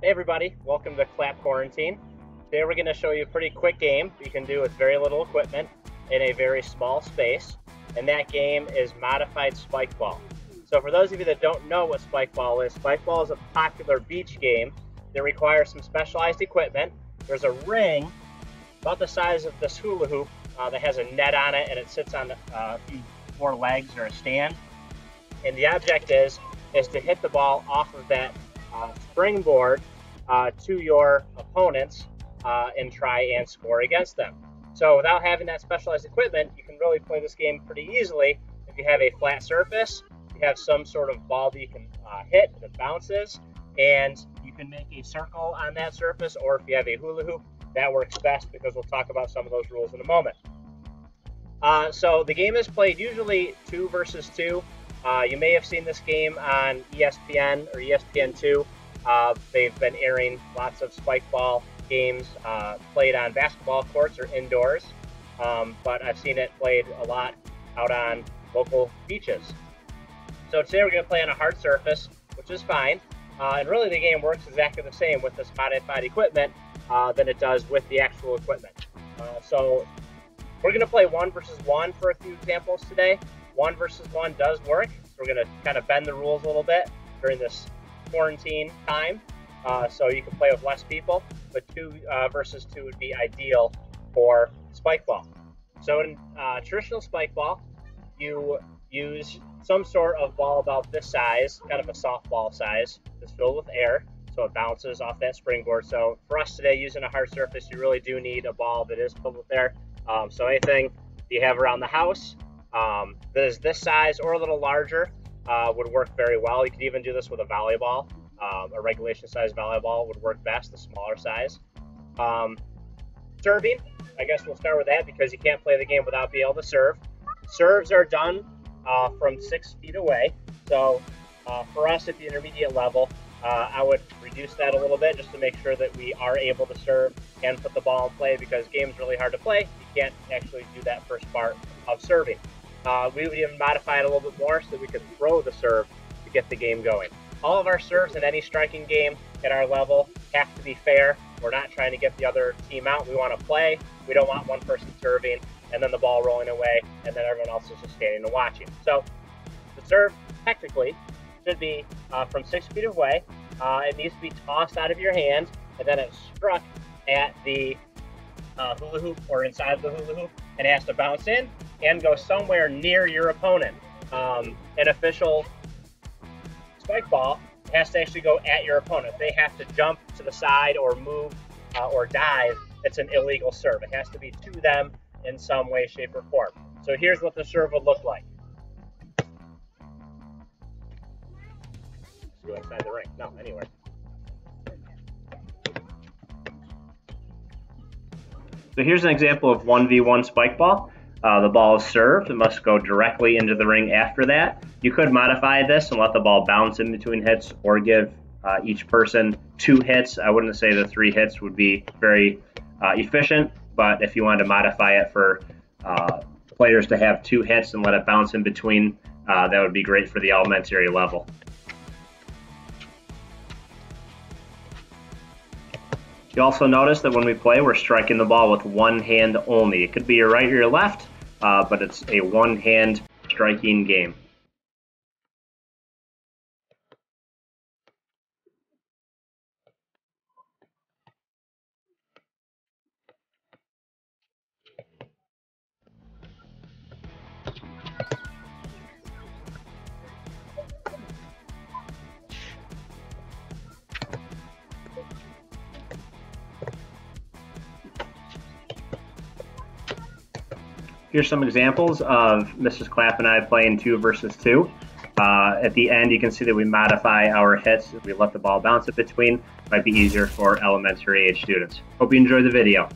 Hey everybody, welcome to Clap Quarantine. Today we're going to show you a pretty quick game you can do with very little equipment in a very small space, and that game is Modified Spike Ball. So for those of you that don't know what Spike Ball is a popular beach game that requires some specialized equipment. There's a ring about the size of this hula hoop that has a net on it, and it sits on four legs or a stand. And the object is to hit the ball off of that springboard to your opponents and try and score against them. So without having that specialized equipment, you can really play this game pretty easily. If you have a flat surface, you have some sort of ball that you can hit that bounces, and you can make a circle on that surface, or if you have a hula hoop, that works best because we'll talk about some of those rules in a moment. So the game is played usually 2 versus 2. You may have seen this game on ESPN or ESPN2. They've been airing lots of spike ball games played on basketball courts or indoors, but I've seen it played a lot out on local beaches. So today we're going to play on a hard surface, which is fine, and really the game works exactly the same with this modified equipment than it does with the actual equipment. So we're going to play 1 versus 1 for a few examples today. 1 versus 1 does work, so we're going to kind of bend the rules a little bit during this quarantine time, so you can play with less people, but 2 versus 2 would be ideal for spike ball. So in traditional spike ball, you use some sort of ball about this size, kind of a softball size, that's filled with air, so it bounces off that springboard. So for us today, using a hard surface, you really do need a ball that is filled with air. So anything you have around the house that is this size or a little larger would work very well. You could even do this with a volleyball. A regulation size volleyball would work best, the smaller size. Serving, I guess we'll start with that because you can't play the game without being able to serve. Serves are done from 6 feet away. So for us at the intermediate level, I would reduce that a little bit just to make sure that we are able to serve and put the ball in play, because game's really hard to play. You can't actually do that first part of serving. We would even modify it a little bit more so that we could throw the serve to get the game going. All of our serves in any striking game at our level have to be fair. We're not trying to get the other team out. We want to play. We don't want one person serving and then the ball rolling away and then everyone else is just standing and watching. So the serve technically should be from 6 feet away. It needs to be tossed out of your hand, and then it's struck at the hula hoop or inside the hula hoop, and it has to bounce in and go somewhere near your opponent. An official spike ball has to actually go at your opponent. If they have to jump to the side or move or dive, it's an illegal serve. It has to be to them in some way, shape, or form. So here's what the serve would look like. Let's go inside the ring. No, anywhere. So here's an example of 1v1 spike ball. The ball is served. It must go directly into the ring after that. You could modify this and let the ball bounce in between hits, or give each person 2 hits. I wouldn't say the 3 hits would be very efficient, but if you wanted to modify it for players to have 2 hits and let it bounce in between, that would be great for the elementary level. You also notice that when we play, we're striking the ball with one hand only. It could be your right or your left, but it's a one-hand striking game. Here's some examples of Mrs. Clapp and I playing 2 versus 2. At the end, you can see that we modify our hits. We let the ball bounce in between. Might be easier for elementary age students. Hope you enjoyed the video.